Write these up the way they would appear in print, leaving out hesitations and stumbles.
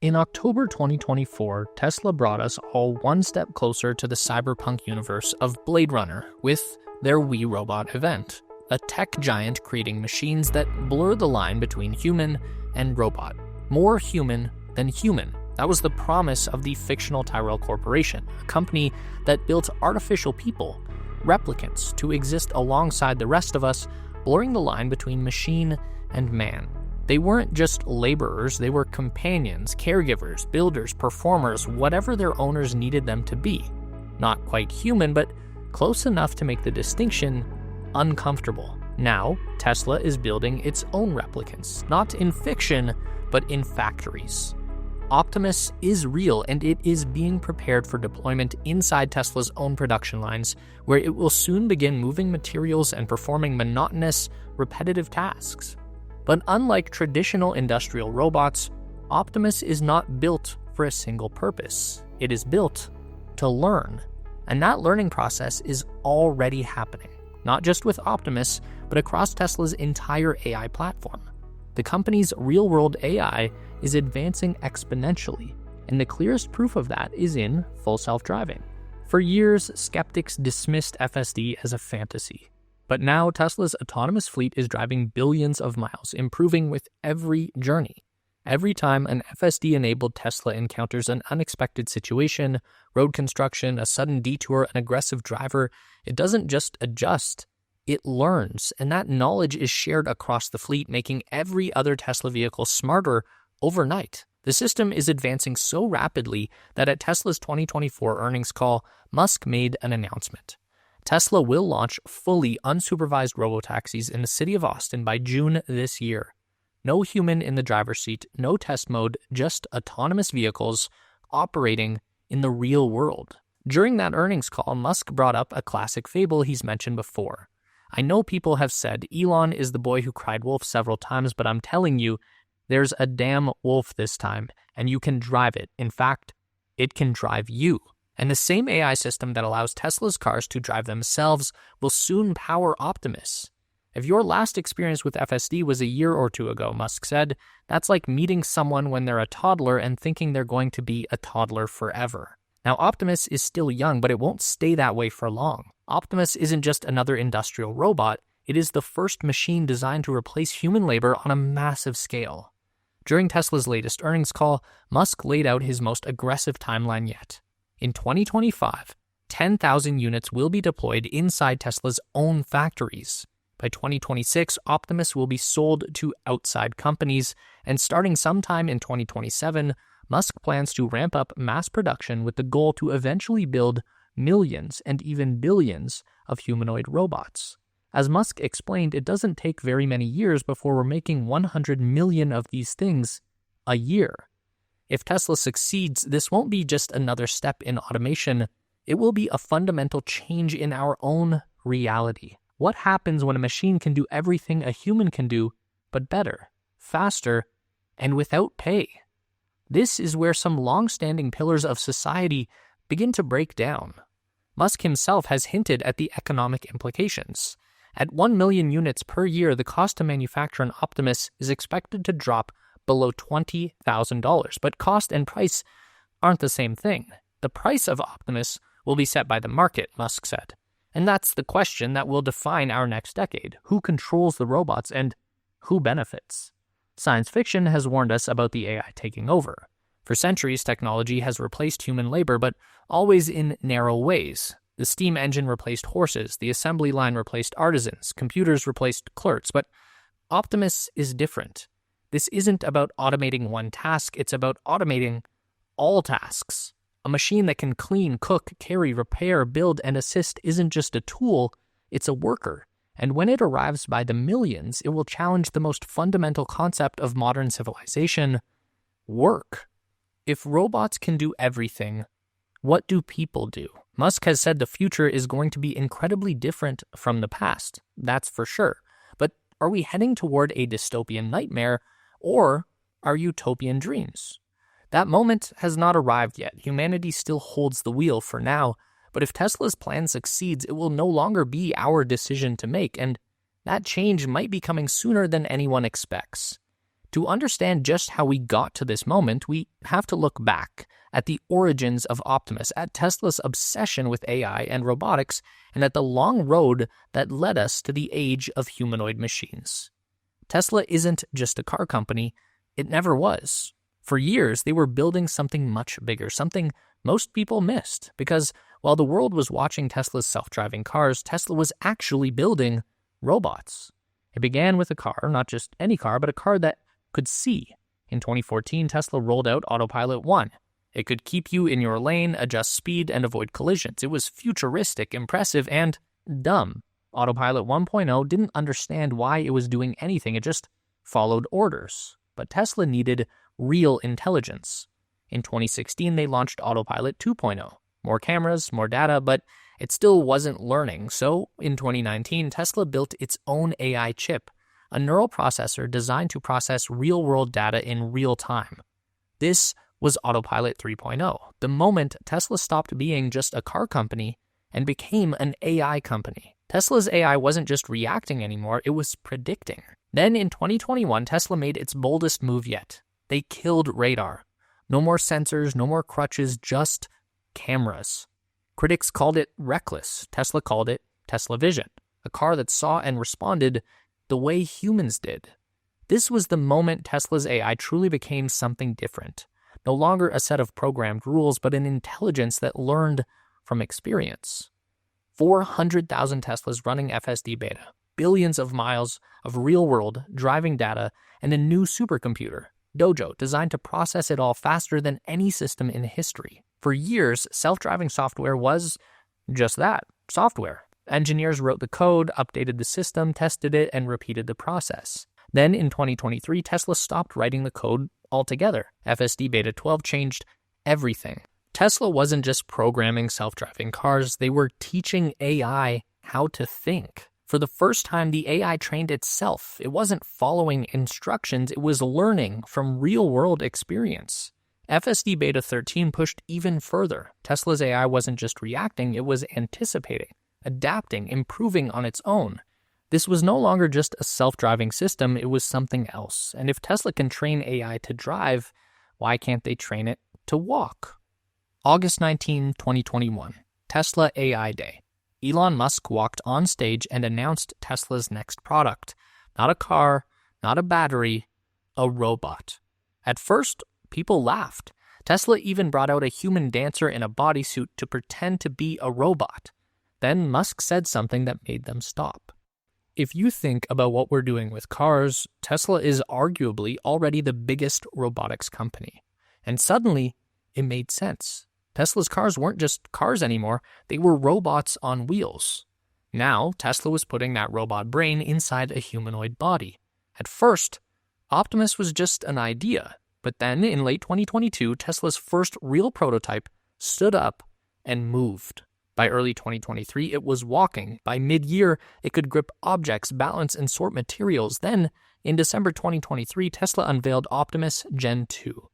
In October 2024, Tesla brought us all one step closer to the cyberpunk universe of Blade Runner with their We Robot event, a tech giant creating machines that blur the line between human and robot. More human than human. That was the promise of the fictional Tyrell Corporation, a company that built artificial people, replicants, to exist alongside the rest of us, blurring the line between machine and man. They weren't just laborers, they were companions, caregivers, builders, performers, whatever their owners needed them to be. Not quite human, but close enough to make the distinction uncomfortable. Now, Tesla is building its own replicants, not in fiction, but in factories. Optimus is real, and it is being prepared for deployment inside Tesla's own production lines, where it will soon begin moving materials and performing monotonous, repetitive tasks. But unlike traditional industrial robots, Optimus is not built for a single purpose. It is built to learn, and that learning process is already happening, not just with Optimus, but across Tesla's entire AI platform. The company's real-world AI is advancing exponentially, and the clearest proof of that is in full self-driving. For years, skeptics dismissed FSD as a fantasy. But now Tesla's autonomous fleet is driving billions of miles, improving with every journey. Every time an FSD-enabled Tesla encounters an unexpected situation, road construction, a sudden detour, an aggressive driver, it doesn't just adjust, it learns, and that knowledge is shared across the fleet, making every other Tesla vehicle smarter overnight. The system is advancing so rapidly that at Tesla's 2024 earnings call, Musk made an announcement. Tesla will launch fully unsupervised robotaxis in the city of Austin by June this year. No human in the driver's seat, no test mode, just autonomous vehicles operating in the real world. During that earnings call, Musk brought up a classic fable he's mentioned before. I know people have said Elon is the boy who cried wolf several times, but I'm telling you, there's a damn wolf this time, and you can drive it. In fact, it can drive you. And the same AI system that allows Tesla's cars to drive themselves will soon power Optimus. If your last experience with FSD was a year or two ago, Musk said, that's like meeting someone when they're a toddler and thinking they're going to be a toddler forever. Now, Optimus is still young, but it won't stay that way for long. Optimus isn't just another industrial robot, it is the first machine designed to replace human labor on a massive scale. During Tesla's latest earnings call, Musk laid out his most aggressive timeline yet. In 2025, 10,000 units will be deployed inside Tesla's own factories. By 2026, Optimus will be sold to outside companies, and starting sometime in 2027, Musk plans to ramp up mass production with the goal to eventually build millions and even billions of humanoid robots. As Musk explained, it doesn't take very many years before we're making 100 million of these things a year. If Tesla succeeds, this won't be just another step in automation. It will be a fundamental change in our own reality. What happens when a machine can do everything a human can do, but better, faster, and without pay? This is where some long-standing pillars of society begin to break down. Musk himself has hinted at the economic implications. At 1 million units per year, the cost to manufacture an Optimus is expected to drop below $20,000, but cost and price aren't the same thing. The price of Optimus will be set by the market, Musk said. And that's the question that will define our next decade. Who controls the robots and who benefits? Science fiction has warned us about the AI taking over. For centuries, technology has replaced human labor, but always in narrow ways. The steam engine replaced horses, the assembly line replaced artisans, computers replaced clerks, but Optimus is different. This isn't about automating one task, it's about automating all tasks. A machine that can clean, cook, carry, repair, build, and assist isn't just a tool, it's a worker. And when it arrives by the millions, it will challenge the most fundamental concept of modern civilization: work. If robots can do everything, what do people do? Musk has said the future is going to be incredibly different from the past, that's for sure. But are we heading toward a dystopian nightmare, or our utopian dreams? That moment has not arrived yet. Humanity still holds the wheel for now, but if Tesla's plan succeeds, it will no longer be our decision to make, and that change might be coming sooner than anyone expects. To understand just how we got to this moment, we have to look back at the origins of Optimus, at Tesla's obsession with AI and robotics, and at the long road that led us to the age of humanoid machines. Tesla isn't just a car company. It never was. For years, they were building something much bigger, something most people missed, because while the world was watching Tesla's self-driving cars, Tesla was actually building robots. It began with a car, not just any car, but a car that could see. In 2014, Tesla rolled out Autopilot 1. It could keep you in your lane, adjust speed, and avoid collisions. It was futuristic, impressive, and dumb. Autopilot 1.0 didn't understand why it was doing anything. It just followed orders. But Tesla needed real intelligence. In 2016, they launched Autopilot 2.0. More cameras, more data, but it still wasn't learning. So in 2019, Tesla built its own AI chip, a neural processor designed to process real-world data in real time. This was Autopilot 3.0, the moment Tesla stopped being just a car company and became an AI company. Tesla's AI wasn't just reacting anymore, it was predicting. Then in 2021, Tesla made its boldest move yet. They killed radar. No more sensors, no more crutches, just cameras. Critics called it reckless. Tesla called it Tesla Vision, a car that saw and responded the way humans did. This was the moment Tesla's AI truly became something different. No longer a set of programmed rules, but an intelligence that learned from experience. 400,000 Teslas running FSD beta, billions of miles of real-world driving data, and a new supercomputer, Dojo, designed to process it all faster than any system in history. For years, self-driving software was just that, software. Engineers wrote the code, updated the system, tested it, and repeated the process. Then in 2023, Tesla stopped writing the code altogether. FSD Beta 12 changed everything. Tesla wasn't just programming self-driving cars, they were teaching AI how to think. For the first time, the AI trained itself. It wasn't following instructions, it was learning from real-world experience. FSD Beta 13 pushed even further. Tesla's AI wasn't just reacting, it was anticipating, adapting, improving on its own. This was no longer just a self-driving system, it was something else. And if Tesla can train AI to drive, why can't they train it to walk? August 19, 2021, Tesla AI Day. Elon Musk walked on stage and announced Tesla's next product. Not a car, not a battery, a robot. At first, people laughed. Tesla even brought out a human dancer in a bodysuit to pretend to be a robot. Then Musk said something that made them stop. If you think about what we're doing with cars, Tesla is arguably already the biggest robotics company. And suddenly, it made sense. Tesla's cars weren't just cars anymore, they were robots on wheels. Now, Tesla was putting that robot brain inside a humanoid body. At first, Optimus was just an idea, but then in late 2022, Tesla's first real prototype stood up and moved. By early 2023, it was walking. By mid-year, it could grip objects, balance, and sort materials. Then, in December 2023, Tesla unveiled Optimus Gen 2.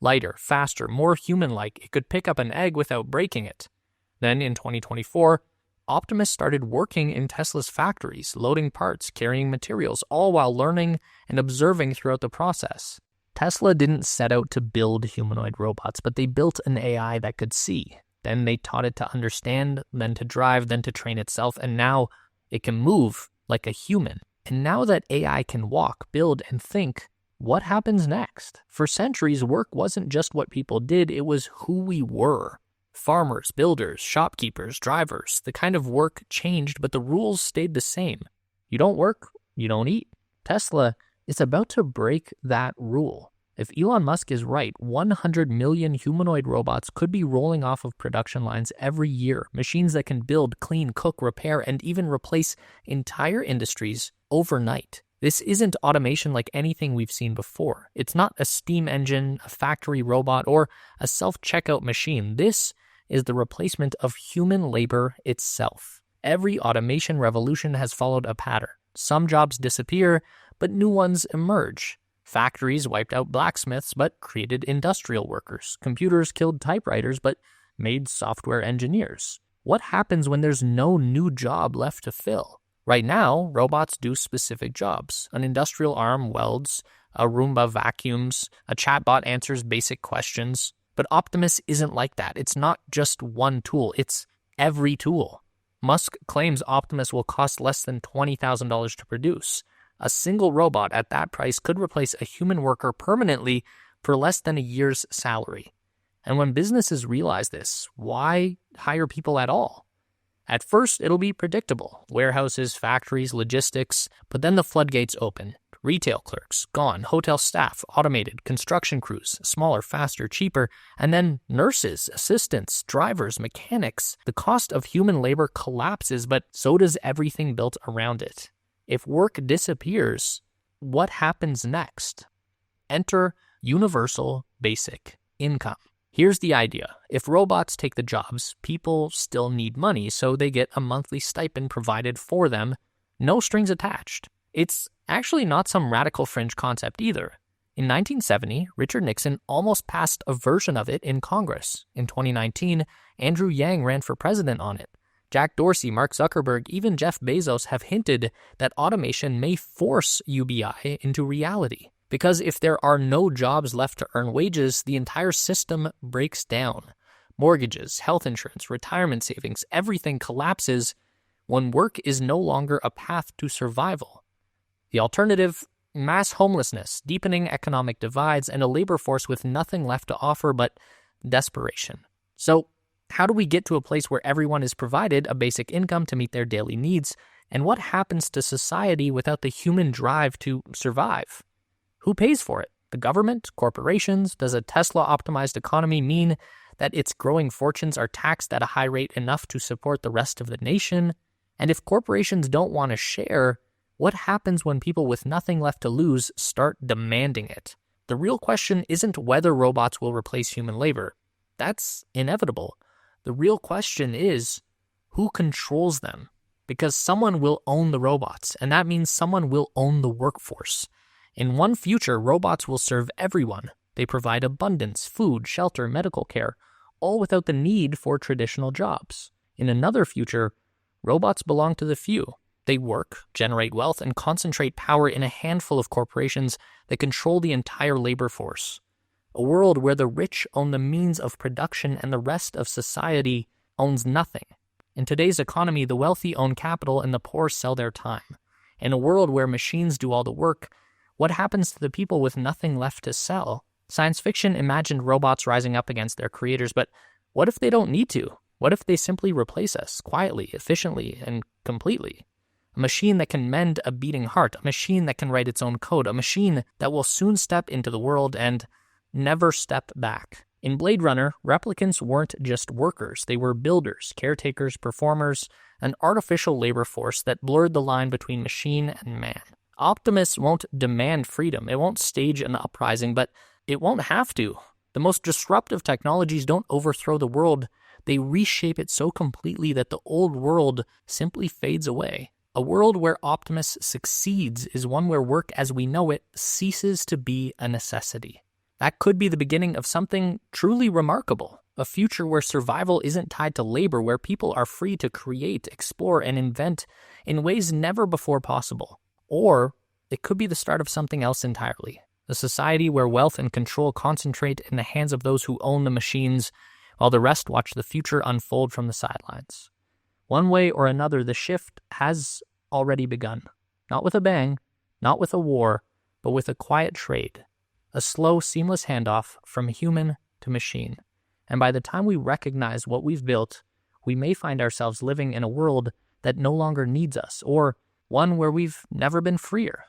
Lighter, faster, more human-like, it could pick up an egg without breaking it. Then, in 2024, Optimus started working in Tesla's factories, loading parts, carrying materials, all while learning and observing throughout the process. Tesla didn't set out to build humanoid robots, but they built an AI that could see. Then they taught it to understand, then to drive, then to train itself, and now it can move like a human. And now that AI can walk, build, and think, what happens next? For centuries, work wasn't just what people did, it was who we were. Farmers, builders, shopkeepers, drivers, the kind of work changed, but the rules stayed the same. You don't work, you don't eat. Tesla is about to break that rule. If Elon Musk is right, 100 million humanoid robots could be rolling off of production lines every year. Machines that can build, clean, cook, repair, and even replace entire industries overnight. This isn't automation like anything we've seen before. It's not a steam engine, a factory robot, or a self-checkout machine. This is the replacement of human labor itself. Every automation revolution has followed a pattern. Some jobs disappear, but new ones emerge. Factories wiped out blacksmiths, but created industrial workers. Computers killed typewriters, but made software engineers. What happens when there's no new job left to fill? Right now, robots do specific jobs. An industrial arm welds, A Roomba vacuums, a chatbot answers basic questions. But Optimus isn't like that. It's not just one tool, it's every tool. Musk claims Optimus will cost less than $20,000 to produce. A single robot at that price could replace a human worker permanently for less than a year's salary. And when businesses realize this, why hire people at all? At first, it'll be predictable. Warehouses, factories, logistics, but then the floodgates open. Retail clerks, gone. Hotel staff, automated. Construction crews, smaller, faster, cheaper. And then nurses, assistants, drivers, mechanics. The cost of human labor collapses, but so does everything built around it. If work disappears, what happens next? Enter universal basic income. Here's the idea. If robots take the jobs, people still need money, so they get a monthly stipend provided for them, no strings attached. It's actually not some radical fringe concept either. In 1970, Richard Nixon almost passed a version of it in Congress. In 2019, Andrew Yang ran for president on it. Jack Dorsey, Mark Zuckerberg, even Jeff Bezos have hinted that automation may force UBI into reality. Because if there are no jobs left to earn wages, the entire system breaks down. Mortgages, health insurance, retirement savings, everything collapses when work is no longer a path to survival. The alternative, mass homelessness, deepening economic divides, and a labor force with nothing left to offer but desperation. So, how do we get to a place where everyone is provided a basic income to meet their daily needs? And what happens to society without the human drive to survive? Who pays for it? The government? Corporations? Does a Tesla-optimized economy mean that its growing fortunes are taxed at a high rate enough to support the rest of the nation? And if corporations don't want to share, what happens when people with nothing left to lose start demanding it? The real question isn't whether robots will replace human labor. That's inevitable. The real question is, who controls them? Because someone will own the robots, and that means someone will own the workforce. In one future, robots will serve everyone. They provide abundance, food, shelter, medical care, all without the need for traditional jobs. In another future, robots belong to the few. They work, generate wealth, and concentrate power in a handful of corporations that control the entire labor force. A world where the rich own the means of production and the rest of society owns nothing. In today's economy, the wealthy own capital and the poor sell their time. In a world where machines do all the work, what happens to the people with nothing left to sell? Science fiction imagined robots rising up against their creators, but what if they don't need to? What if they simply replace us quietly, efficiently, and completely? A machine that can mend a beating heart, a machine that can write its own code, a machine that will soon step into the world and never step back. In Blade Runner, replicants weren't just workers. They were builders, caretakers, performers, an artificial labor force that blurred the line between machine and man. Optimus won't demand freedom. It won't stage an uprising, but it won't have to. The most disruptive technologies don't overthrow the world. They reshape it so completely that the old world simply fades away. A world where Optimus succeeds is one where work as we know it ceases to be a necessity. That could be the beginning of something truly remarkable. A future where survival isn't tied to labor, where people are free to create, explore, and invent in ways never before possible. Or it could be the start of something else entirely. A society where wealth and control concentrate in the hands of those who own the machines, while the rest watch the future unfold from the sidelines. One way or another, the shift has already begun. Not with a bang, not with a war, but with a quiet trade. A slow, seamless handoff from human to machine. And by the time we recognize what we've built, we may find ourselves living in a world that no longer needs us, or one where we've never been freer.